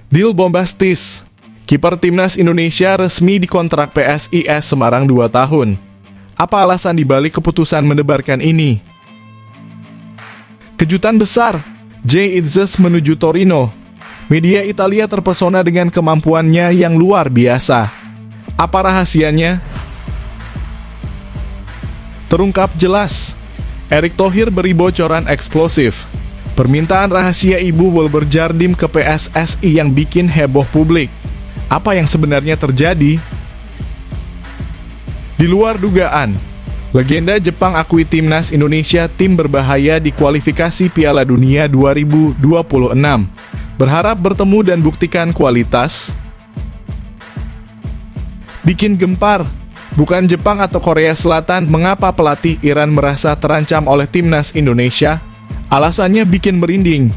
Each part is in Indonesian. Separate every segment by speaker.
Speaker 1: Deal bombastis. Kiper timnas Indonesia resmi dikontrak PSIS Semarang 2 tahun. Apa alasan dibalik keputusan menebarkan ini? Kejutan besar. Jay Itzes menuju Torino. Media Italia terpesona dengan kemampuannya yang luar biasa. Apa rahasianya? Terungkap jelas. Erick Thohir beri bocoran eksplosif. Permintaan rahasia ibu Wilber Jardim ke PSSI yang bikin heboh publik. Apa yang sebenarnya terjadi? Di luar dugaan, legenda Jepang akui timnas Indonesia tim berbahaya di kualifikasi Piala Dunia 2026. Berharap bertemu dan buktikan kualitas. Bikin gempar. Bukan Jepang atau Korea Selatan, mengapa pelatih Iran merasa terancam oleh timnas Indonesia? Alasannya bikin merinding.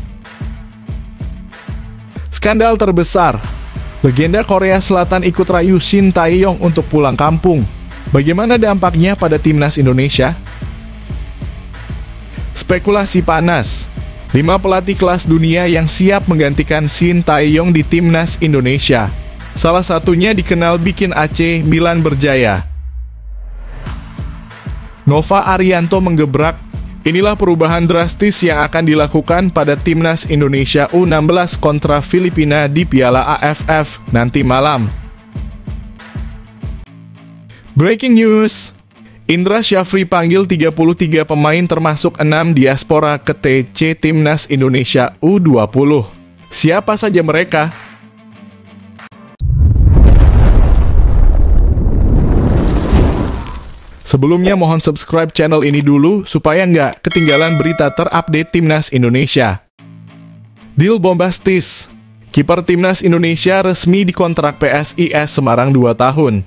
Speaker 1: Skandal terbesar. Legenda Korea Selatan ikut rayu Shin Tae-yong untuk pulang kampung. Bagaimana dampaknya pada timnas Indonesia? Spekulasi panas. 5 pelatih kelas dunia yang siap menggantikan Shin Tae-yong di timnas Indonesia. Salah satunya dikenal bikin AC Milan berjaya. Nova Arianto menggebrak. Inilah perubahan drastis yang akan dilakukan pada timnas Indonesia U16 kontra Filipina di Piala AFF nanti malam. Breaking news. Indra Syafri panggil 33 pemain termasuk 6 diaspora ke TC Timnas Indonesia U20. Siapa saja mereka? Sebelumnya mohon subscribe channel ini dulu supaya nggak ketinggalan berita terupdate Timnas Indonesia. Deal bombastis. Kiper Timnas Indonesia resmi dikontrak PSIS Semarang 2 tahun.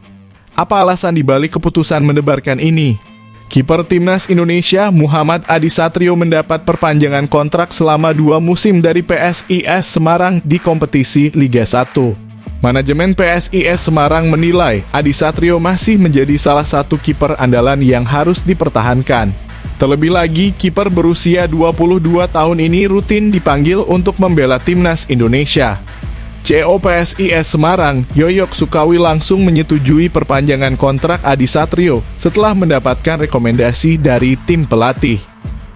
Speaker 1: Apa alasan dibalik keputusan menebarkan ini? Kiper Timnas Indonesia Muhammad Adi Satrio mendapat perpanjangan kontrak selama 2 musim dari PSIS Semarang di kompetisi Liga 1. Manajemen PSIS Semarang menilai Adi Satrio masih menjadi salah satu kiper andalan yang harus dipertahankan. Terlebih lagi, kiper berusia 22 tahun ini rutin dipanggil untuk membela timnas Indonesia. CEO PSIS Semarang, Yoyok Sukawi langsung menyetujui perpanjangan kontrak Adi Satrio setelah mendapatkan rekomendasi dari tim pelatih.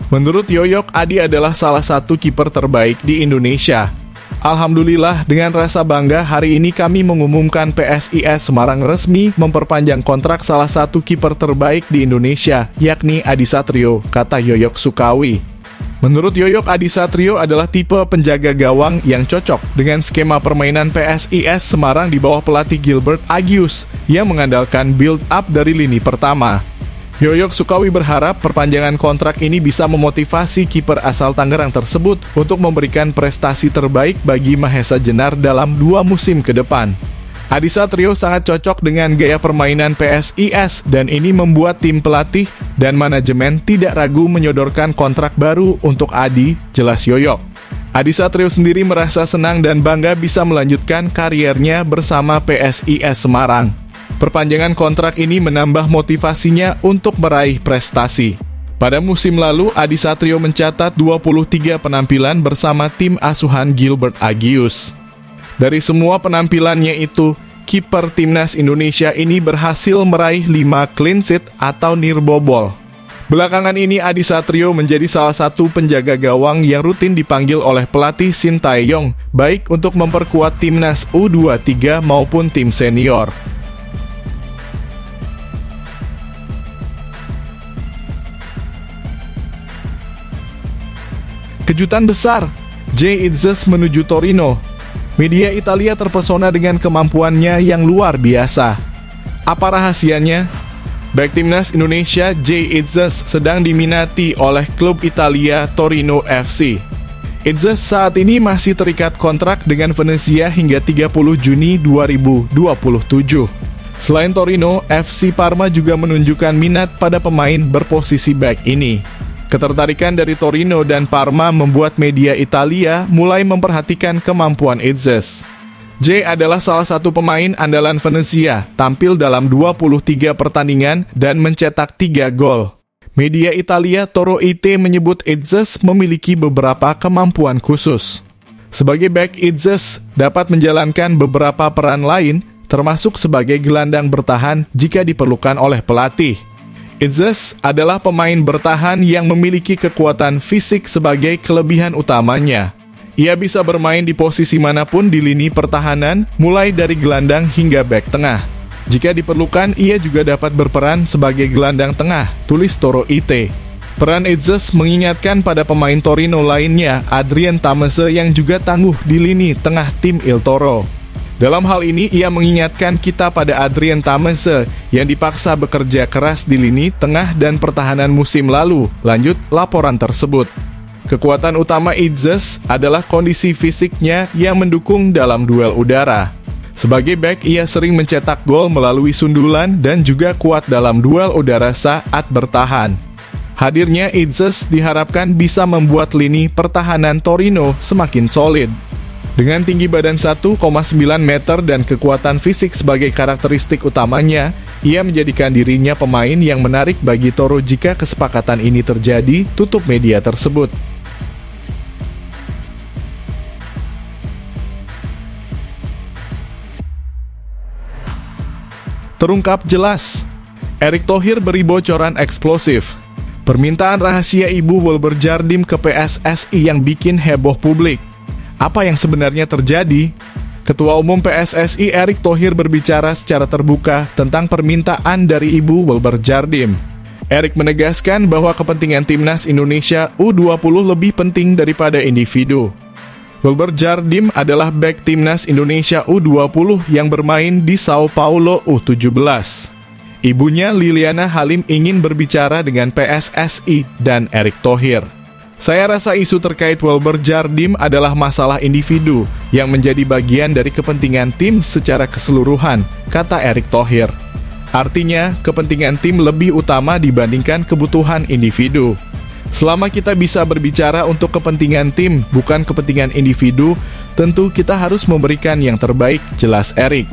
Speaker 1: Menurut Yoyok, Adi adalah salah satu kiper terbaik di Indonesia. Alhamdulillah, dengan rasa bangga hari ini kami mengumumkan PSIS Semarang resmi memperpanjang kontrak salah satu kiper terbaik di Indonesia, yakni Adi Satrio, kata Yoyok Sukawi. Menurut Yoyok, Adi Satrio adalah tipe penjaga gawang yang cocok dengan skema permainan PSIS Semarang di bawah pelatih Gilbert Agius yang mengandalkan build-up dari lini pertama. Yoyok Sukawi berharap perpanjangan kontrak ini bisa memotivasi kiper asal Tangerang tersebut untuk memberikan prestasi terbaik bagi Mahesa Jenar dalam 2 musim ke depan. Adi Satrio sangat cocok dengan gaya permainan PSIS dan ini membuat tim pelatih dan manajemen tidak ragu menyodorkan kontrak baru untuk Adi, jelas Yoyok. Adi Satrio sendiri merasa senang dan bangga bisa melanjutkan kariernya bersama PSIS Semarang. Perpanjangan kontrak ini menambah motivasinya untuk meraih prestasi. Pada musim lalu, Adi Satrio mencatat 23 penampilan bersama tim asuhan Gilbert Agius. Dari semua penampilannya itu, kiper timnas Indonesia ini berhasil meraih 5 clean sheet atau nirbobol. Belakangan ini Adi Satrio menjadi salah satu penjaga gawang yang rutin dipanggil oleh pelatih Shin Tae-yong, baik untuk memperkuat timnas U23 maupun tim senior. Kejutan besar. Jay Itzes menuju Torino. Media Italia terpesona dengan kemampuannya yang luar biasa. Apa rahasianya? Back timnas Indonesia Jay Itzes sedang diminati oleh klub Italia Torino FC. Itzes saat ini masih terikat kontrak dengan Venezia hingga 30 Juni 2027. Selain Torino, FC Parma juga menunjukkan minat pada pemain berposisi back ini. Ketertarikan dari Torino dan Parma membuat media Italia mulai memperhatikan kemampuan Itzes. Jay adalah salah satu pemain andalan Venezia, tampil dalam 23 pertandingan dan mencetak 3 gol. Media Italia Toro IT menyebut Itzes memiliki beberapa kemampuan khusus. Sebagai back, Idzes dapat menjalankan beberapa peran lain, termasuk sebagai gelandang bertahan jika diperlukan oleh pelatih. Idzes adalah pemain bertahan yang memiliki kekuatan fisik sebagai kelebihan utamanya. Ia bisa bermain di posisi manapun di lini pertahanan, mulai dari gelandang hingga bek tengah. Jika diperlukan, ia juga dapat berperan sebagai gelandang tengah, tulis Toro IT. Peran Idzes mengingatkan pada pemain Torino lainnya, Adrien Tameze, yang juga tangguh di lini tengah tim Il Toro. Dalam hal ini, ia mengingatkan kita pada Adrien Tameze yang dipaksa bekerja keras di lini tengah dan pertahanan musim lalu, lanjut laporan tersebut. Kekuatan utama Idzes adalah kondisi fisiknya yang mendukung dalam duel udara. Sebagai bek, ia sering mencetak gol melalui sundulan dan juga kuat dalam duel udara saat bertahan. Hadirnya Idzes diharapkan bisa membuat lini pertahanan Torino semakin solid. Dengan tinggi badan 1,9 meter dan kekuatan fisik sebagai karakteristik utamanya, ia menjadikan dirinya pemain yang menarik bagi Toro jika kesepakatan ini terjadi, tutup media tersebut. Terungkap jelas, Erick Thohir beri bocoran eksplosif. Permintaan rahasia ibu Wilber Jardim ke PSSI yang bikin heboh publik. Apa yang sebenarnya terjadi? Ketua Umum PSSI Erick Thohir berbicara secara terbuka tentang permintaan dari ibu Wilber Jardim. Erick menegaskan bahwa kepentingan timnas Indonesia U20 lebih penting daripada individu. Wilber Jardim adalah bek timnas Indonesia U20 yang bermain di Sao Paulo U17. Ibunya Liliana Halim ingin berbicara dengan PSSI dan Erick Thohir. Saya rasa isu terkait Wilber Jardim adalah masalah individu yang menjadi bagian dari kepentingan tim secara keseluruhan, kata Erick Thohir. Artinya, kepentingan tim lebih utama dibandingkan kebutuhan individu. Selama kita bisa berbicara untuk kepentingan tim, bukan kepentingan individu, tentu kita harus memberikan yang terbaik, jelas Erick.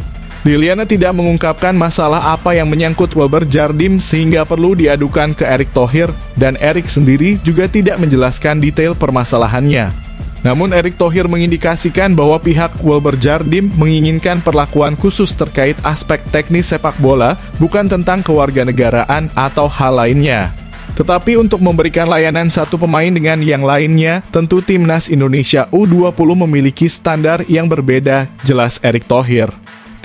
Speaker 1: Liliana tidak mengungkapkan masalah apa yang menyangkut Wilber Jardim sehingga perlu diadukan ke Erick Thohir, dan Erick sendiri juga tidak menjelaskan detail permasalahannya. Namun Erick Thohir mengindikasikan bahwa pihak Wilber Jardim menginginkan perlakuan khusus terkait aspek teknis sepak bola, bukan tentang kewarganegaraan atau hal lainnya. Tetapi untuk memberikan layanan satu pemain dengan yang lainnya, tentu timnas Indonesia U20 memiliki standar yang berbeda, jelas Erick Thohir.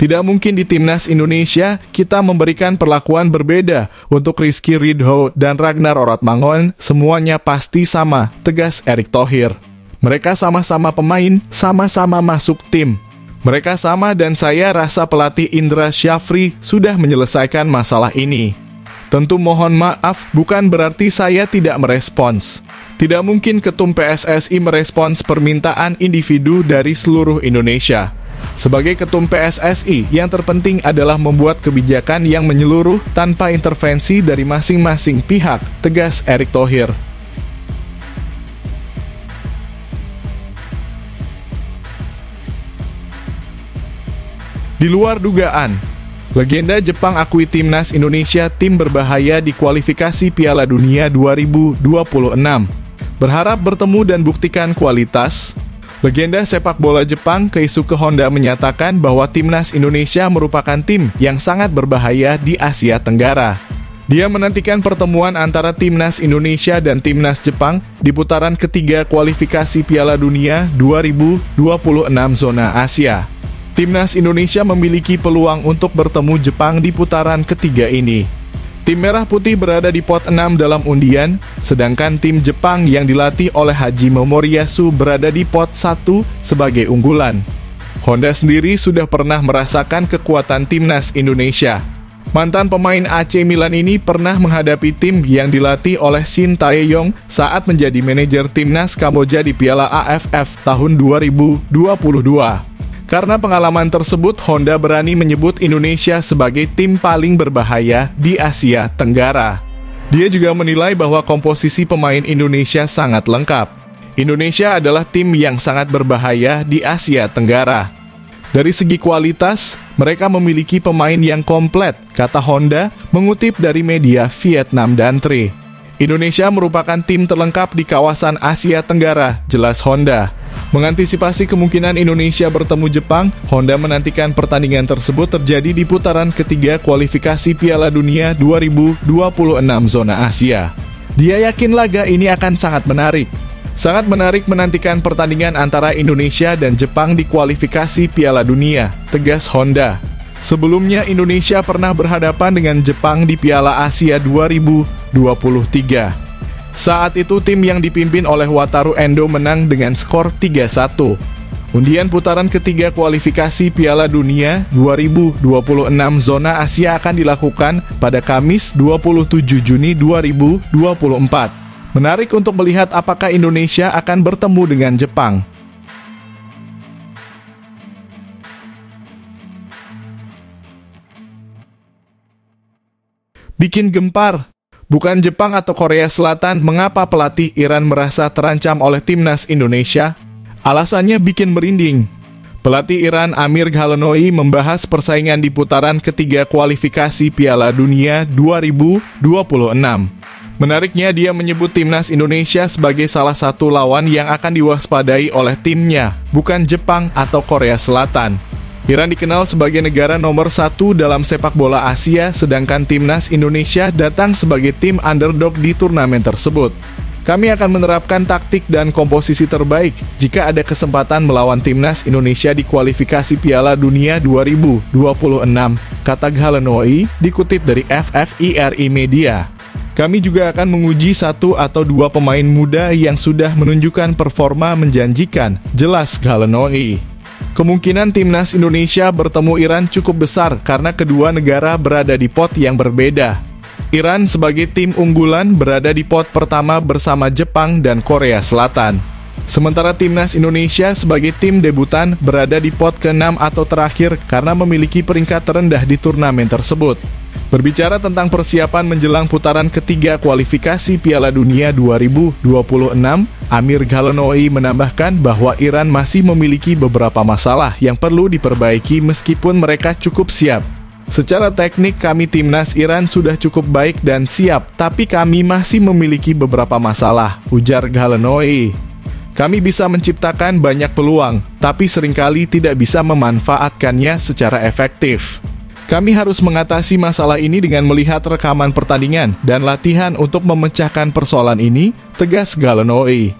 Speaker 1: Tidak mungkin di timnas Indonesia kita memberikan perlakuan berbeda untuk Rizky Ridho dan Ragnar Oratmangun, semuanya pasti sama, tegas Erick Thohir. Mereka sama-sama pemain, sama-sama masuk tim. Mereka sama dan saya rasa pelatih Indra Syafri sudah menyelesaikan masalah ini. Tentu mohon maaf, bukan berarti saya tidak merespons. Tidak mungkin ketum PSSI merespons permintaan individu dari seluruh Indonesia. Sebagai ketum PSSI, yang terpenting adalah membuat kebijakan yang menyeluruh tanpa intervensi dari masing-masing pihak, tegas Erick Thohir. Di luar dugaan, legenda Jepang akui timnas Indonesia tim berbahaya di kualifikasi Piala Dunia 2026. Berharap bertemu dan buktikan kualitas, legenda sepak bola Jepang Keisuke Honda menyatakan bahwa timnas Indonesia merupakan tim yang sangat berbahaya di Asia Tenggara. Dia menantikan pertemuan antara timnas Indonesia dan timnas Jepang di putaran ketiga kualifikasi Piala Dunia 2026 zona Asia. Timnas Indonesia memiliki peluang untuk bertemu Jepang di putaran ketiga ini. Tim Merah Putih berada di pot 6 dalam undian, sedangkan tim Jepang yang dilatih oleh Hajime Moriyasu berada di pot 1 sebagai unggulan. Honda sendiri sudah pernah merasakan kekuatan timnas Indonesia. Mantan pemain AC Milan ini pernah menghadapi tim yang dilatih oleh Shin Tae-yong saat menjadi manajer timnas Kamboja di Piala AFF tahun 2022. Karena pengalaman tersebut, Honda berani menyebut Indonesia sebagai tim paling berbahaya di Asia Tenggara. Dia juga menilai bahwa komposisi pemain Indonesia sangat lengkap. Indonesia adalah tim yang sangat berbahaya di Asia Tenggara. Dari segi kualitas, mereka memiliki pemain yang komplit, kata Honda, mengutip dari media Vietnam Dantre. Indonesia merupakan tim terlengkap di kawasan Asia Tenggara, jelas Honda. Mengantisipasi kemungkinan Indonesia bertemu Jepang, Honda menantikan pertandingan tersebut terjadi di putaran ketiga kualifikasi Piala Dunia 2026 zona Asia. Dia yakin laga ini akan sangat menarik. Sangat menarik menantikan pertandingan antara Indonesia dan Jepang di kualifikasi Piala Dunia, tegas Honda. Sebelumnya Indonesia pernah berhadapan dengan Jepang di Piala Asia 2023. Saat itu tim yang dipimpin oleh Wataru Endo menang dengan skor 3-1. Undian putaran ketiga kualifikasi Piala Dunia 2026 zona Asia akan dilakukan pada Kamis 27 Juni 2024. Menarik untuk melihat apakah Indonesia akan bertemu dengan Jepang. Bikin gempar. Bukan Jepang atau Korea Selatan, mengapa pelatih Iran merasa terancam oleh timnas Indonesia? Alasannya bikin merinding. Pelatih Iran Amir Khalenoy membahas persaingan di putaran ketiga kualifikasi Piala Dunia 2026. Menariknya, dia menyebut timnas Indonesia sebagai salah satu lawan yang akan diwaspadai oleh timnya, bukan Jepang atau Korea Selatan. Iran dikenal sebagai negara nomor 1 dalam sepak bola Asia, sedangkan timnas Indonesia datang sebagai tim underdog di turnamen tersebut. Kami akan menerapkan taktik dan komposisi terbaik jika ada kesempatan melawan timnas Indonesia di kualifikasi Piala Dunia 2026, kata Khalenoy, dikutip dari FFIRI Media. Kami juga akan menguji 1 atau 2 pemain muda yang sudah menunjukkan performa menjanjikan, jelas Khalenoy. Kemungkinan timnas Indonesia bertemu Iran cukup besar karena kedua negara berada di pot yang berbeda. Iran sebagai tim unggulan berada di pot pertama bersama Jepang dan Korea Selatan. Sementara timnas Indonesia sebagai tim debutan berada di pot ke-6 atau terakhir karena memiliki peringkat terendah di turnamen tersebut. Berbicara tentang persiapan menjelang putaran ketiga kualifikasi Piala Dunia 2026, Amir Khalenoy menambahkan bahwa Iran masih memiliki beberapa masalah yang perlu diperbaiki meskipun mereka cukup siap. Secara teknik kami timnas Iran sudah cukup baik dan siap, tapi kami masih memiliki beberapa masalah, ujar Khalenoy. Kami bisa menciptakan banyak peluang, tapi seringkali tidak bisa memanfaatkannya secara efektif. Kami harus mengatasi masalah ini dengan melihat rekaman pertandingan dan latihan untuk memecahkan persoalan ini, tegas Khalenoy.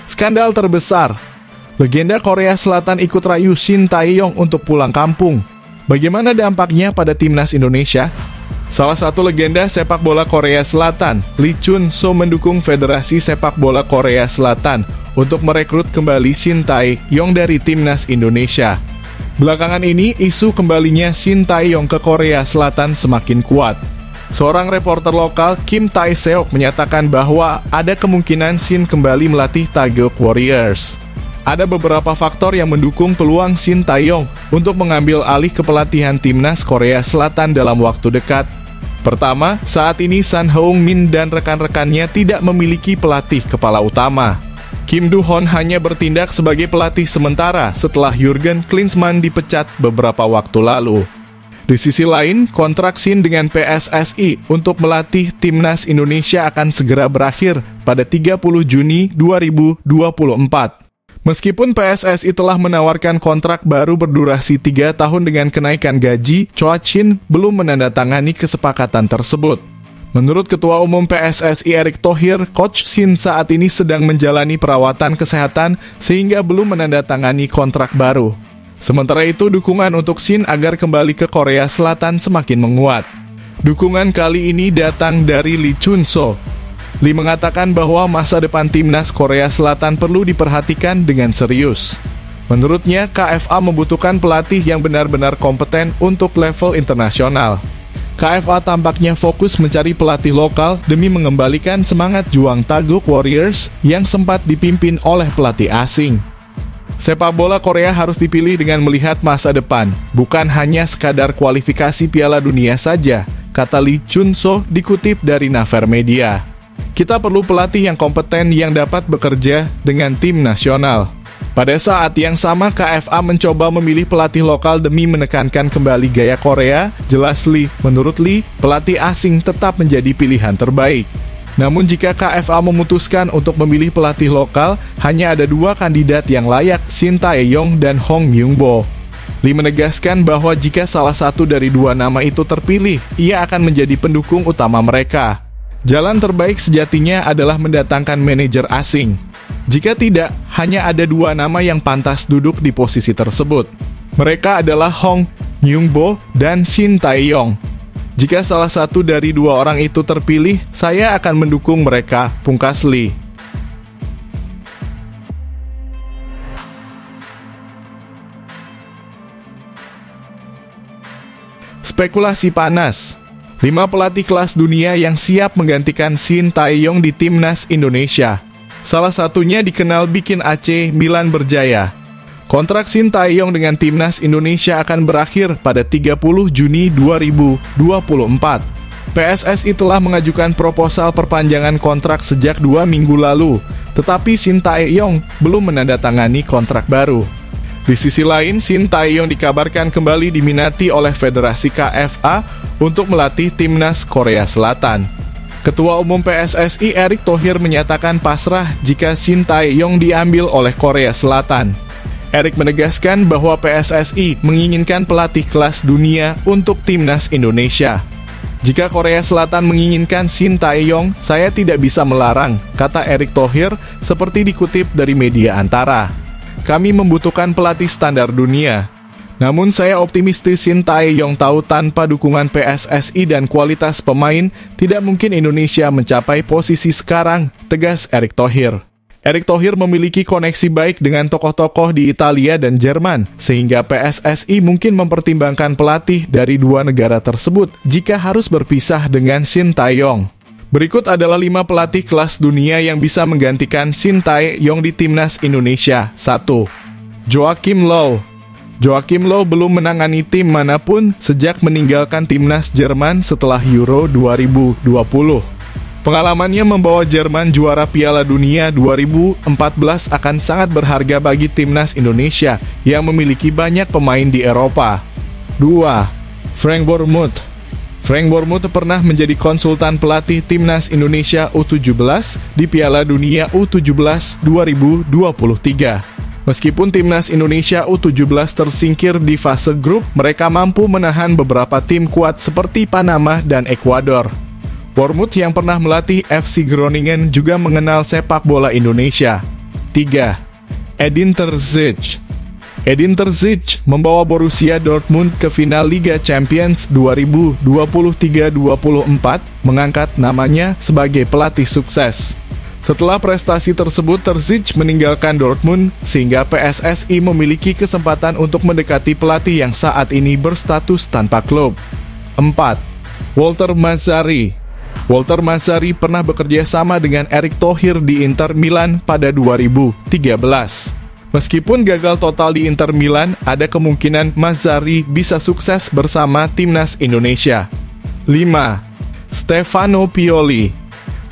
Speaker 1: Skandal terbesar. Legenda Korea Selatan ikut rayu Shin Tae-yong untuk pulang kampung. Bagaimana dampaknya pada timnas Indonesia? Salah satu legenda sepak bola Korea Selatan, Lee Chun-so, mendukung Federasi Sepak Bola Korea Selatan untuk merekrut kembali Shin Tae-yong dari timnas Indonesia. Belakangan ini, isu kembalinya Shin Tae-yong ke Korea Selatan semakin kuat. Seorang reporter lokal, Kim Tae-seok, menyatakan bahwa ada kemungkinan Shin kembali melatih Taeguk Warriors. Ada beberapa faktor yang mendukung peluang Shin Tae-yong untuk mengambil alih kepelatihan timnas Korea Selatan dalam waktu dekat. Pertama, saat ini Son Heung-min dan rekan-rekannya tidak memiliki pelatih kepala utama. Kim Do-hoon hanya bertindak sebagai pelatih sementara setelah Jurgen Klinsmann dipecat beberapa waktu lalu. Di sisi lain, kontrak Shin dengan PSSI untuk melatih timnas Indonesia akan segera berakhir pada 30 Juni 2024. Meskipun PSSI telah menawarkan kontrak baru berdurasi 3 tahun dengan kenaikan gaji, Choa Shin belum menandatangani kesepakatan tersebut. Menurut Ketua Umum PSSI Erick Thohir, Coach Shin saat ini sedang menjalani perawatan kesehatan sehingga belum menandatangani kontrak baru. Sementara itu, dukungan untuk Shin agar kembali ke Korea Selatan semakin menguat. Dukungan kali ini datang dari Lee Chun-so. Lee mengatakan bahwa masa depan timnas Korea Selatan perlu diperhatikan dengan serius. Menurutnya, KFA membutuhkan pelatih yang benar-benar kompeten untuk level internasional. KFA tampaknya fokus mencari pelatih lokal demi mengembalikan semangat juang Taeguk Warriors yang sempat dipimpin oleh pelatih asing. Sepak bola Korea harus dipilih dengan melihat masa depan, bukan hanya sekadar kualifikasi Piala Dunia saja, kata Lee Chun-so dikutip dari Naver Media. Kita perlu pelatih yang kompeten yang dapat bekerja dengan tim nasional. Pada saat yang sama, KFA mencoba memilih pelatih lokal demi menekankan kembali gaya Korea. Jelas menurut Lee, pelatih asing tetap menjadi pilihan terbaik. Namun jika KFA memutuskan untuk memilih pelatih lokal, hanya ada dua kandidat yang layak, Shin Tae-yong dan Hong Myung-bo. Lee menegaskan bahwa jika salah satu dari dua nama itu terpilih, ia akan menjadi pendukung utama mereka. Jalan terbaik sejatinya adalah mendatangkan manajer asing. Jika tidak, hanya ada dua nama yang pantas duduk di posisi tersebut. Mereka adalah Hong Myung-bo dan Shin Tae-yong. Jika salah satu dari dua orang itu terpilih, saya akan mendukung mereka, pungkas Lee. Spekulasi panas. 5 pelatih kelas dunia yang siap menggantikan Shin Tae-yong di timnas Indonesia. Salah satunya dikenal bikin AC Milan berjaya. Kontrak Shin Tae-yong dengan timnas Indonesia akan berakhir pada 30 Juni 2024. PSSI telah mengajukan proposal perpanjangan kontrak sejak 2 minggu lalu, tetapi Shin Tae-yong belum menandatangani kontrak baru. Di sisi lain, Shin Tae-yong dikabarkan kembali diminati oleh Federasi KFA untuk melatih timnas Korea Selatan. Ketua Umum PSSI Erick Thohir menyatakan pasrah jika Shin Tae-yong diambil oleh Korea Selatan. Erick menegaskan bahwa PSSI menginginkan pelatih kelas dunia untuk timnas Indonesia. Jika Korea Selatan menginginkan Shin Tae-yong, saya tidak bisa melarang, kata Erick Thohir seperti dikutip dari media Antara. Kami membutuhkan pelatih standar dunia. Namun saya optimistis Shin Tae-yong tahu tanpa dukungan PSSI dan kualitas pemain, tidak mungkin Indonesia mencapai posisi sekarang, tegas Erick Thohir. Erick Thohir memiliki koneksi baik dengan tokoh-tokoh di Italia dan Jerman, sehingga PSSI mungkin mempertimbangkan pelatih dari dua negara tersebut jika harus berpisah dengan Shin Tae-yong. Berikut adalah 5 pelatih kelas dunia yang bisa menggantikan Shin Tae-yong di timnas Indonesia. 1. Joachim Löw. Joachim Löw belum menangani tim manapun sejak meninggalkan timnas Jerman setelah Euro 2020. Pengalamannya membawa Jerman juara Piala Dunia 2014 akan sangat berharga bagi timnas Indonesia yang memiliki banyak pemain di Eropa. 2. Frank Bournemouth. Frank Bournemouth pernah menjadi konsultan pelatih timnas Indonesia U17 di Piala Dunia U17 2023. Meskipun timnas Indonesia U17 tersingkir di fase grup, mereka mampu menahan beberapa tim kuat seperti Panama dan Ekuador. Bournemouth yang pernah melatih FC Groningen juga mengenal sepak bola Indonesia. 3. Edin Terzic. Edin Terzic membawa Borussia Dortmund ke final Liga Champions 2023-24, mengangkat namanya sebagai pelatih sukses. Setelah prestasi tersebut, Terzic meninggalkan Dortmund, sehingga PSSI memiliki kesempatan untuk mendekati pelatih yang saat ini berstatus tanpa klub. 4. Walter Mazzarri. Walter Mazzarri pernah bekerja sama dengan Erick Thohir di Inter Milan pada 2013. Meskipun gagal total di Inter Milan, ada kemungkinan Mazzarri bisa sukses bersama timnas Indonesia. 5. Stefano Pioli.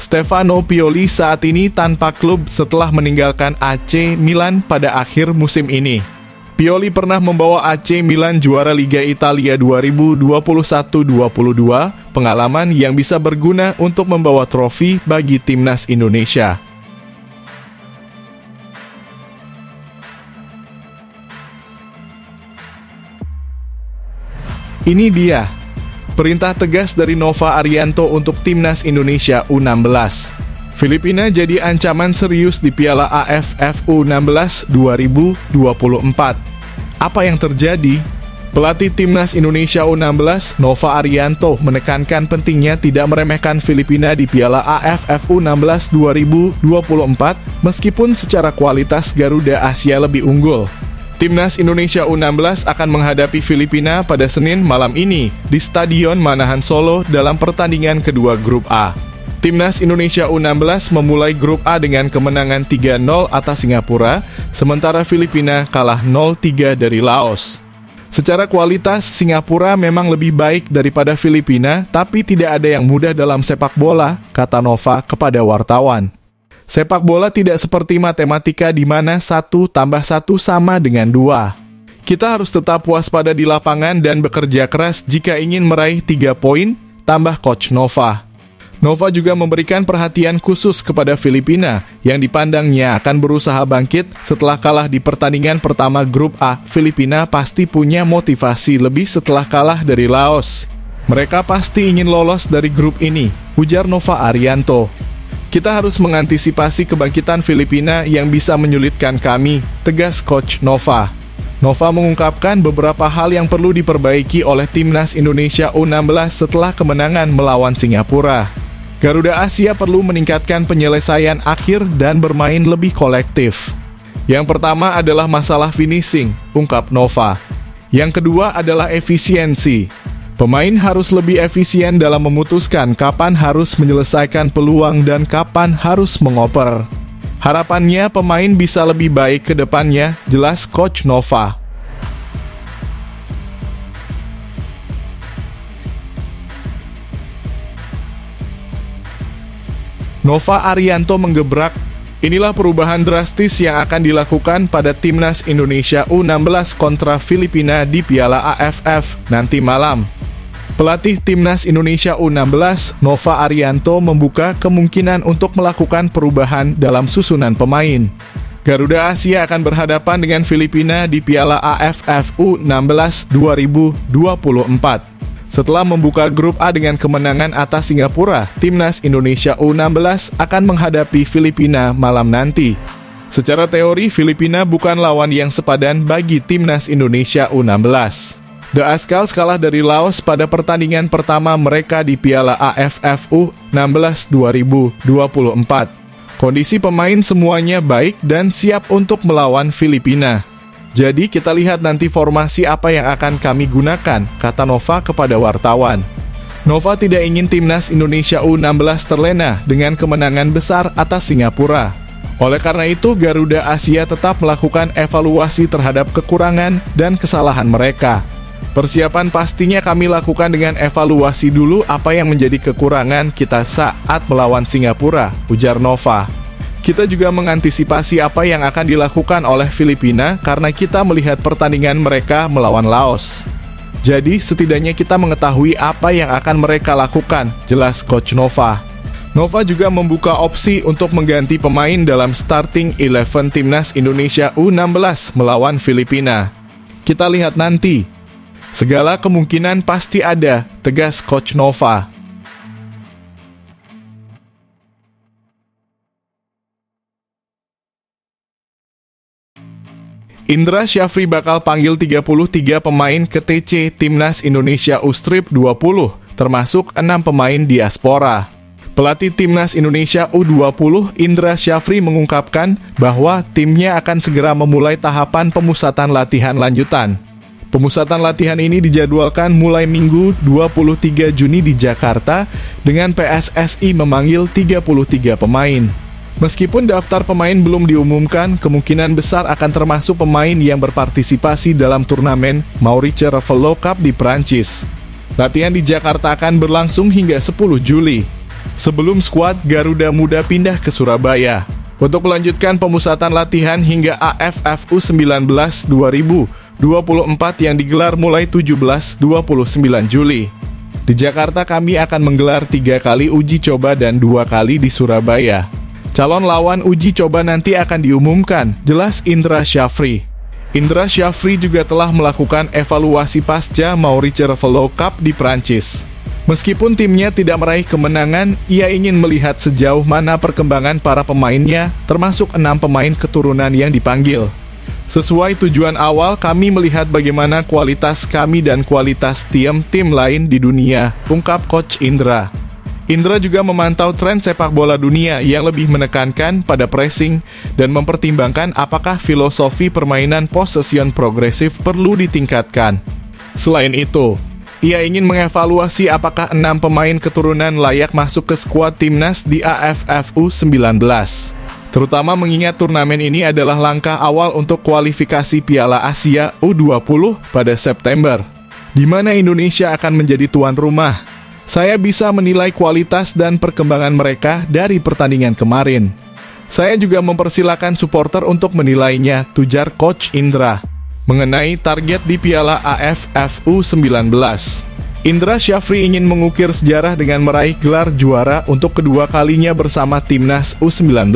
Speaker 1: Stefano Pioli saat ini tanpa klub setelah meninggalkan AC Milan pada akhir musim ini. Pioli pernah membawa AC Milan juara Liga Italia 2021-22, pengalaman yang bisa berguna untuk membawa trofi bagi timnas Indonesia. Ini dia perintah tegas dari Nova Arianto untuk timnas Indonesia U16. Filipina jadi ancaman serius di Piala AFF U16 2024. Apa yang terjadi? Pelatih timnas Indonesia U16, Nova Arianto, menekankan pentingnya tidak meremehkan Filipina di Piala AFF U16 2024, meskipun secara kualitas Garuda Asia lebih unggul. Timnas Indonesia U16 akan menghadapi Filipina pada Senin malam ini di Stadion Manahan Solo dalam pertandingan kedua Grup A. Timnas Indonesia U16 memulai Grup A dengan kemenangan 3-0 atas Singapura, sementara Filipina kalah 0-3 dari Laos. Secara kualitas, Singapura memang lebih baik daripada Filipina, tapi tidak ada yang mudah dalam sepak bola, kata Nova kepada wartawan. Sepak bola tidak seperti matematika di mana 1 tambah 1 sama dengan 2. Kita harus tetap waspada di lapangan dan bekerja keras jika ingin meraih 3 poin, tambah Coach Nova. Nova juga memberikan perhatian khusus kepada Filipina yang dipandangnya akan berusaha bangkit setelah kalah di pertandingan pertama grup A. Filipina pasti punya motivasi lebih setelah kalah dari Laos. Mereka pasti ingin lolos dari grup ini, ujar Nova Arianto. Kita harus mengantisipasi kebangkitan Filipina yang bisa menyulitkan kami, tegas Coach Nova. Nova mengungkapkan beberapa hal yang perlu diperbaiki oleh Timnas Indonesia U16 setelah kemenangan melawan Singapura. Garuda Asia perlu meningkatkan penyelesaian akhir dan bermain lebih kolektif. Yang pertama adalah masalah finishing, ungkap Nova. Yang kedua adalah efisiensi. Pemain harus lebih efisien dalam memutuskan kapan harus menyelesaikan peluang dan kapan harus mengoper. Harapannya pemain bisa lebih baik ke depannya, jelas Coach Nova. Nova Arianto menggebrak, inilah perubahan drastis yang akan dilakukan pada Timnas Indonesia U16 kontra Filipina di Piala AFF nanti malam. Pelatih Timnas Indonesia U16, Nova Arianto, membuka kemungkinan untuk melakukan perubahan dalam susunan pemain. Garuda Asia akan berhadapan dengan Filipina di Piala AFF U16 2024. Setelah membuka grup A dengan kemenangan atas Singapura, Timnas Indonesia U16 akan menghadapi Filipina malam nanti. Secara teori, Filipina bukan lawan yang sepadan bagi Timnas Indonesia U16. The Azkals kalah dari Laos pada pertandingan pertama mereka di Piala AFF U16 2024. Kondisi pemain semuanya baik dan siap untuk melawan Filipina. Jadi kita lihat nanti formasi apa yang akan kami gunakan, kata Nova kepada wartawan. Nova tidak ingin Timnas Indonesia U16 terlena dengan kemenangan besar atas Singapura. Oleh karena itu, Garuda Asia tetap melakukan evaluasi terhadap kekurangan dan kesalahan mereka. Persiapan pastinya kami lakukan dengan evaluasi dulu apa yang menjadi kekurangan kita saat melawan Singapura, ujar Nova. Kita juga mengantisipasi apa yang akan dilakukan oleh Filipina karena kita melihat pertandingan mereka melawan Laos. Jadi setidaknya kita mengetahui apa yang akan mereka lakukan, jelas Coach Nova. Nova juga membuka opsi untuk mengganti pemain dalam starting 11 Timnas Indonesia U16 melawan Filipina. Kita lihat nanti. Segala kemungkinan pasti ada, tegas Coach Nova. Indra Syafri bakal panggil 33 pemain ke TC Timnas Indonesia U-Strip 20, termasuk 6 pemain diaspora. Pelatih Timnas Indonesia U20, Indra Syafri, mengungkapkan bahwa timnya akan segera memulai tahapan pemusatan latihan lanjutan. Pemusatan latihan ini dijadwalkan mulai Minggu 23 Juni di Jakarta dengan PSSI memanggil 33 pemain. Meskipun daftar pemain belum diumumkan, kemungkinan besar akan termasuk pemain yang berpartisipasi dalam turnamen Maurice Ravelot Cup di Prancis. Latihan di Jakarta akan berlangsung hingga 10 Juli. Sebelum skuad Garuda Muda pindah ke Surabaya untuk melanjutkan pemusatan latihan hingga AFF U19 2024 yang digelar mulai 17-29 Juli. Di Jakarta kami akan menggelar 3 kali uji coba dan 2 kali di Surabaya. Calon lawan uji coba nanti akan diumumkan, jelas Indra Syafri. Indra Syafri juga telah melakukan evaluasi pasca Maurice Ravelot Cup di Prancis. Meskipun timnya tidak meraih kemenangan, ia ingin melihat sejauh mana perkembangan para pemainnya, termasuk 6 pemain keturunan yang dipanggil. Sesuai tujuan awal, kami melihat bagaimana kualitas kami dan kualitas tim lain di dunia, ungkap Coach Indra. Indra juga memantau tren sepak bola dunia yang lebih menekankan pada pressing dan mempertimbangkan apakah filosofi permainan possession progresif perlu ditingkatkan. Selain itu, ia ingin mengevaluasi apakah 6 pemain keturunan layak masuk ke skuad timnas di AFF U19. Terutama mengingat turnamen ini adalah langkah awal untuk kualifikasi Piala Asia U20 pada September, di mana Indonesia akan menjadi tuan rumah. Saya bisa menilai kualitas dan perkembangan mereka dari pertandingan kemarin. Saya juga mempersilahkan supporter untuk menilainya, tujar Coach Indra. Mengenai target di Piala AFF U19, Indra Syafri ingin mengukir sejarah dengan meraih gelar juara untuk kedua kalinya bersama Timnas U19.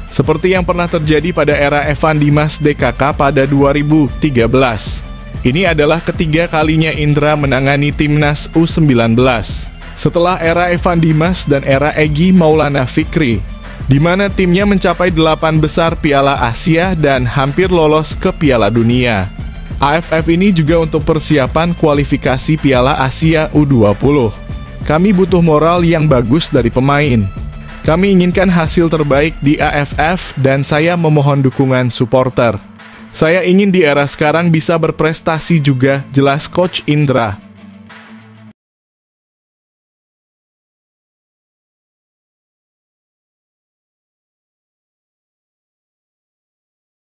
Speaker 1: Seperti yang pernah terjadi pada era Evan Dimas DKK pada 2013. Ini adalah ketiga kalinya Indra menangani Timnas U19. Setelah era Evan Dimas dan era Egy Maulana Fikri, di mana timnya mencapai 8 besar Piala Asia dan hampir lolos ke Piala Dunia. AFF ini juga untuk persiapan kualifikasi Piala Asia U20. Kami butuh moral yang bagus dari pemain. Kami inginkan hasil terbaik di AFF dan saya memohon dukungan supporter. Saya ingin di era sekarang bisa berprestasi juga, jelas Coach Indra.